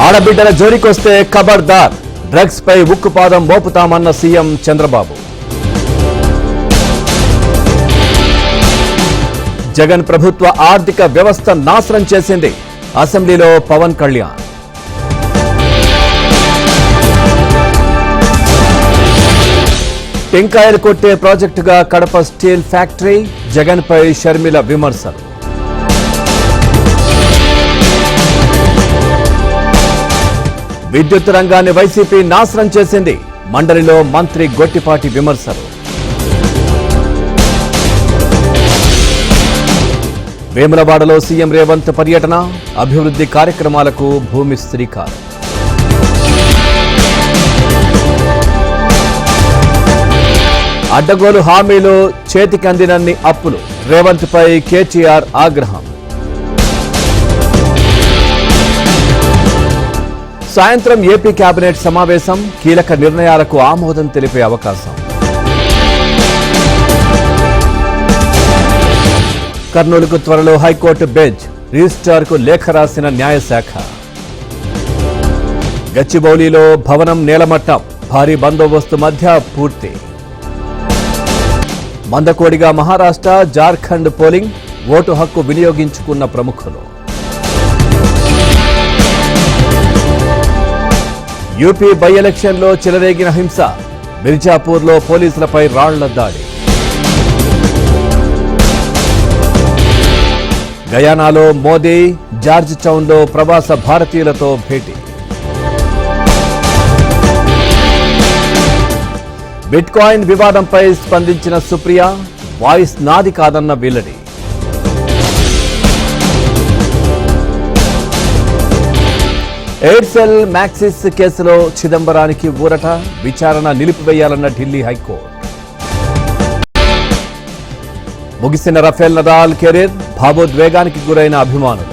ఆడబిడ్డల జోలికొస్తే ఖబర్దార్, డ్రగ్స్ పై ఉక్కుపాదం మోపుతామన్న సీఎం చంద్రబాబు. జగన్ ప్రభుత్వ ఆర్థిక వ్యవస్థ నాశనం చేసింది, అసెంబ్లీలో పవన్ కళ్యాణ్. టెంకాయలు కొట్టే ప్రాజెక్టుగా కడప స్టీల్ ఫ్యాక్టరీ, జగన్ పై షర్మిల విమర్శలు. విద్యుత్ రంగాన్ని వైసీపీ నాశనం చేసింది, మండలిలో మంత్రి గొట్టిపాటి విమర్శలు. వేములవాడలో సీఎం రేవంత్ పర్యటన, అభివృద్ధి కార్యక్రమాలకు భూమి శ్రీకారం. అడ్డగోలు హామీలు, చేతికి అందినన్ని అప్పులు, రేవంత్ పై కేటీఆర్ ఆగ్రహం. సాయంత్రం ఏపీ కేబినెట్ సమావేశం, కీలక నిర్ణయాలకు ఆమోదం తెలిపే అవకాశం. కర్నూలుకు త్వరలో హైకోర్టు బెంచ్, రిజిస్ట్రార్కు లేఖ రాసిన న్యాయశాఖ. గచ్చిబౌలిలో భవనం నేలమట్టం, భారీ బందోబస్తు మధ్య పూర్తి. మందకోడిగా మహారాష్ట్ర, జార్ఖండ్ పోలింగ్, ఓటు హక్కు వినియోగించుకున్న ప్రముఖులు. యూపీ బై ఎలక్షన్లో చెలరేగిన హింస, మిర్జాపూర్లో పోలీసులపై రాళ్ల దాడి. గయానాలో మోదీ, జార్జ్ టౌన్లో ప్రవాస భారతీయులతో భేటీ. బిట్కాయిన్ వివాదంపై స్పందించిన సుప్రియా, వాయిస్ నాది కాదన్న వెల్లడి. ఎయిర్సెల్ మ్యాక్సిస్ కేసులో చిదంబరానికి ఊరట, విచారణ నిలిపివేయాలన్న ఢిల్లీ హైకోర్టు. ముగిసిన రఫేల్ నడాల్ కెరీర్, భావోద్వేగానికి గురైన అభిమానులు.